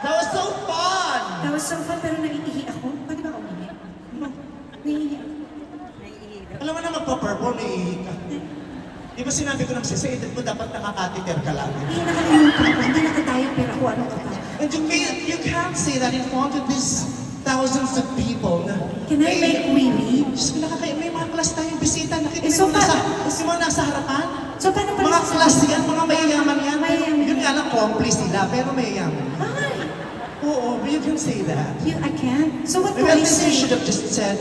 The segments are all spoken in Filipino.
That was so fun! That was so fun, pero naiihi ako. Pwede ba ako umihi? Naiihi ako. Alam mo na magpa-perform, naiihi ka. Di ba sinabi ko naman sa edad mo, dapat nakakatiter ka lang. Hindi, nakalimutan ko. Hindi nakatayo, pero ako ano ka pa. And you can't say that in front of these thousands of people na, Can I make wee-wee? Diyos ko, may mga class tayong bisita. Nakita So mo yung nasa harapan? So, paano pala Mga class yan, mga mayayaman yan. Mayayaman. Yun nga lang, complice sila, pero mayayaman. Ay, Oo, but you can say that. I can't. So what do Maybe I at least you say? should have just said,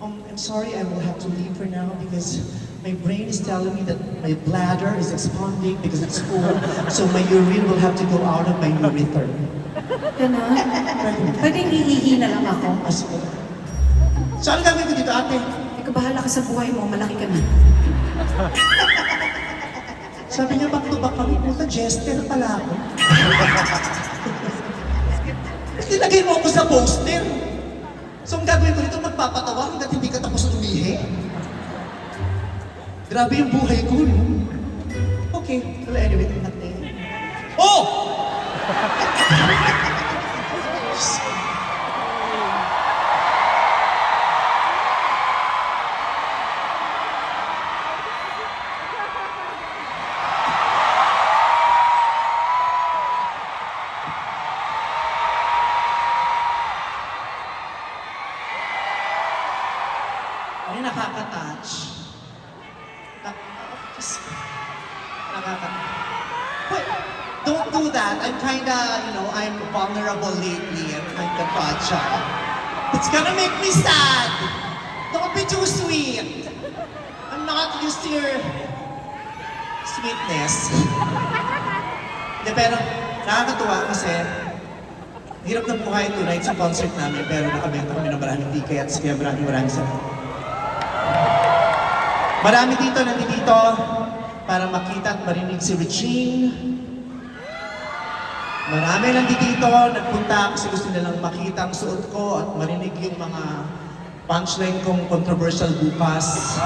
I'm sorry, I will have to leave for now because my brain is telling me that my bladder is expanding because it's full, so my urine will have to go out of my urethra. Ganon? Pwedeng iihi na lang ako. As so, ano gagawin ko dito, ate? Ikaw bahala ka sa buhay mo, malaki ka na. Sabi niya, back to back kami, puta, jester pala ako. Nilagay mo ako sa poster. So, ang gagawin ko dito, magpapatawa hanggat hindi ka tapos umihi. Grabe yung buhay ko, no? Okay, well, anyway, natin. Oh! Ay, nakaka-touch. Nakaka-touch. Wait, don't do that. I'm kinda, I'm vulnerable lately. I'm kinda fragile. It's gonna make me sad. Don't be too sweet. I'm not used to your sweetness. Hindi, pero nakakatuwa kasi hirap na buhay tonight sa concert namin, pero nakabenta kami ng maraming tickets, kaya maraming salamat. Marami dito nandito para makita at marinig si Regine. Marami nandito nagpunta kasi gusto nilang makita ang suot ko at marinig yung mga punchline kong controversial bukas.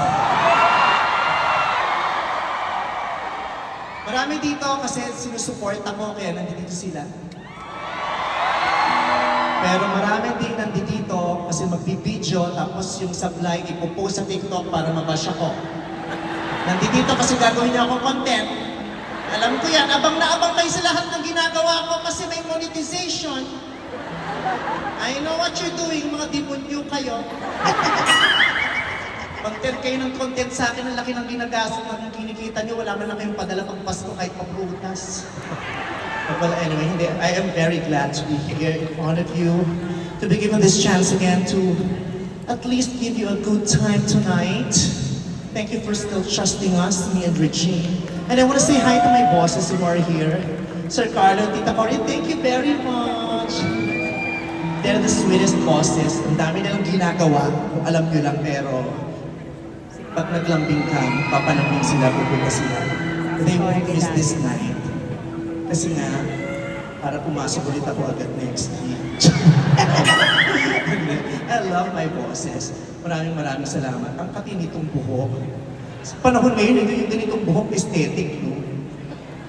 Marami dito kasi sinusuport ako kaya nandito sila. Pero marami din nandito kasi magbibideo tapos yung sablay ipopost sa TikTok para mabash ako. Nandito kasi gagawin niya akong content. Alam ko yan, abang na abang kayo sa lahat ng ginagawa ko kasi may monetization. I know what you're doing, mga demonyo kayo. Content kayo ng content sa akin, ang laki ng ginagastos na kinikita niyo, wala man lang kayong padala pang Pasko kahit pang-prutas. Well, anyway, I am very glad to be here in front of you, to be given this chance again to at least give you a good time tonight. Thank you for still trusting us, me and Regine. And I want to say hi to my bosses who are here. Sir Carlo, Tita Cory, thank you very much. They're the sweetest bosses. Ang dami nilang ginagawa, kung alam nyo lang, pero pag naglambing ka, papalambing sila, pupunta sila. They won't miss this night. Kasi nga, para pumasok ulit ako agad next week. I love my bosses. Maraming salamat. Ang katinitong buhok. Sa panahon ngayon, yung ganitong buhok aesthetic, no?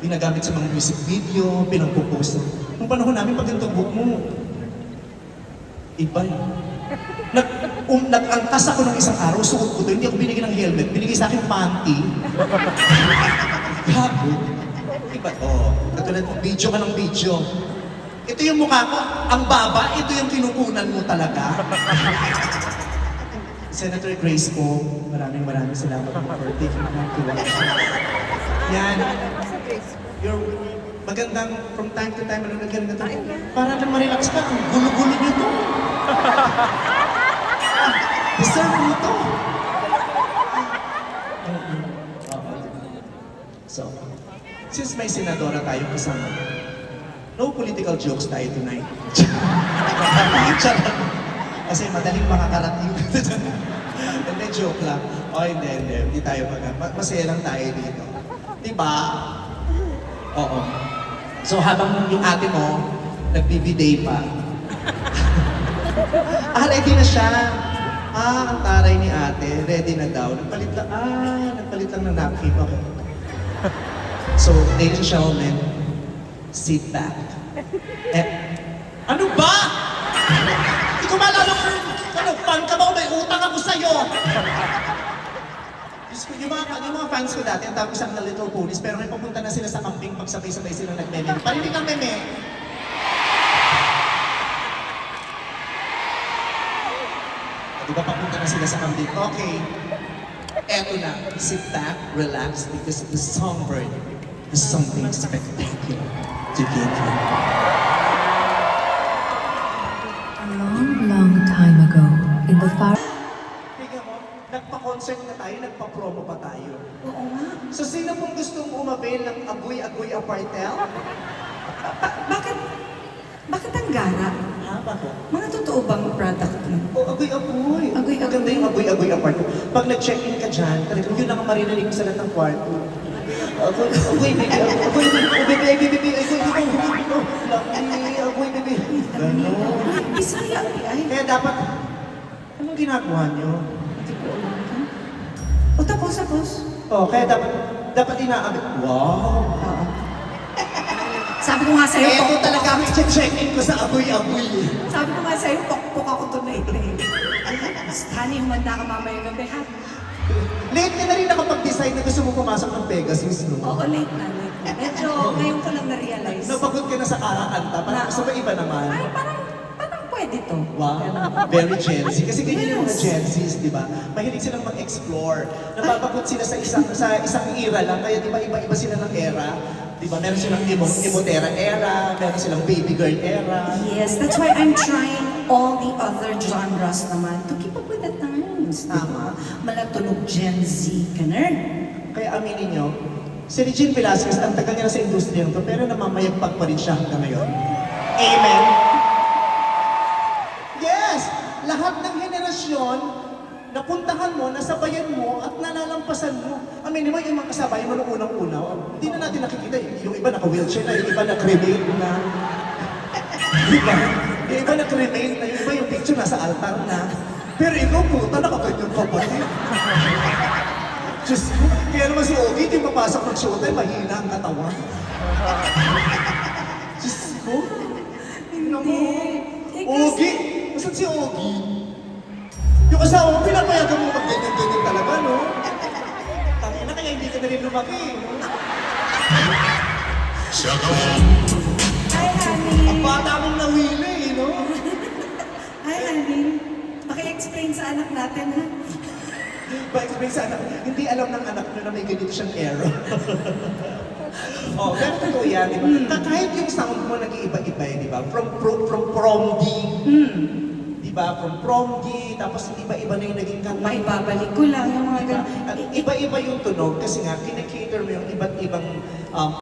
Ginagamit sa mga music video, pinagpo-post. Nung panahon namin, pag ganitong buhok mo, iba yun. Nag-angkas ako ng isang araw, suot ko to, hindi ako binigyan ng helmet, binigay sa akin panty. Gago. Iba to. Katulad, video ka ng video. Ito yung mukha ko, ang baba, ito yung kinukunan mo talaga. Senator Grace po, maraming salamat po for taking time to watch. Yan. You're magandang from time to time, ano nagyan na to? Para lang ma-relax ka, ang gulo-gulo niyo to. Deserve mo to. So, since may senadora tayo kasama, no political jokes tayo tonight. Kasi madaling makakarating. Hindi, joke lang. O, hindi tayo masaya lang tayo dito. Diba? Oo. So, habang yung ate mo, nagbibiday pa. Ready na siya. Ang taray ni ate, ready na daw. Nagpalit lang ng napkin. Okay. So, ladies and gentlemen, sit back. Ano ba? Hindi ko maalala kung ano, fan ka ba o may utang ako sa'yo? Diyos ko, yung mga fans ko dati, ang tawag isang na Little Ponies, pero may papunta na sila sa camping pag sabay-sabay sila nagmeme. Parinig ang meme. Di ba papunta na sila sa camping? Okay. Eto na. Sit back, relax, because the songbird has something spectacular to give you. A long, long time ago, in the far Tingnan mo, nagpa-concert na tayo, nagpa-promo pa tayo. Oo nga. So sino pong gustong umabil ng agoy-agoy apartel? Bakit ang gara? Ha, bakit? Mga totoo bang product mo? O, agoy-agoy. Agoy-agoy. Maganda yung agoy-agoy apartel. Pag nag-check-in ka dyan, talagang yun ang maririnig mo sa lahat ng kwarto. Agoy, agoy, baby, agoy, baby, baby, agoy, baby. Ganon. Bisaya ay. Kaya dapat, anong ginagawa nyo? Hindi ko alam. O tapos. Kaya dapat inaabit. Wow! Oo. Sabi ko nga sa'yo, Ito pokpok talaga ang check-in ko sa agoy-agoy. Sabi ko nga sa'yo, pokpok ako tonight eh. Honey, humanda ka mamaya gabi ha? Late ka na rin nakapag-decide na gusto mo pumasok ng Pegasus, no? Oo, late na. Medyo ngayon ko lang na-realize. Napagod ka na sa kakakanta, parang gusto mo iba naman. Ay, parang pwede to. Wow, very Gen Z. Kasi ganyan yung mga Yes. Gen Zs, di ba? Mahilig silang mag-explore. Napapagod sila sa isang era lang, kaya di ba iba-iba sila ng era? Di ba? Meron silang Emotera era, meron silang Baby Girl era. Yes, that's why I'm trying all the other genres naman to keep up with the times. Tama. Malatunog Gen Z ka na. Kaya aminin nyo, si Regine Velasquez, ang tagal niya na sa industriya nito, pero namamayagpag pa rin siya hanggang ngayon. Amen? Yes! Lahat ng henerasyon, napuntahan mo, nasabayan mo, at nalalampasan mo. Aminin mo, yung mga kasabay mo nung unang-una, hindi na natin nakikita. Yung iba naka-wheelchair na, yung iba naka-cremate na. Diba? Yung iba naka-cremate na, yung iba yung picture nasa altar na. Pero ikaw, puta, nakaganyan ka pa rin. Diyos ko, kaya naman si Ogie, hindi papasok ng showtime, mahina ang katawan. Diyos ko. Tingnan mo. Eh, kasi- Ogie? Nasaan si Ogie? Yung asawa mo, pinapayagan mo mag-ganyan-ganyan talaga, no? Tangina, kaya hindi ka na rin lumaki, no? Hi, honey. Ang bata mong nawili, no? Hi, honey. Paki-explain sa anak natin, ha? Ba-explain sa anak, hindi alam ng anak nyo na may ganito siyang error. Pero totoo yan, di ba? Kahit yung sound mo nag-iiba-iba, di ba? From promgi, di ba? From promgi, tapos iba-iba na yung naging kanta. Maibabalik ko lang yung mga Diba? ganun. At iba-iba yung tunog kasi nga, kinikater mo yung iba't ibang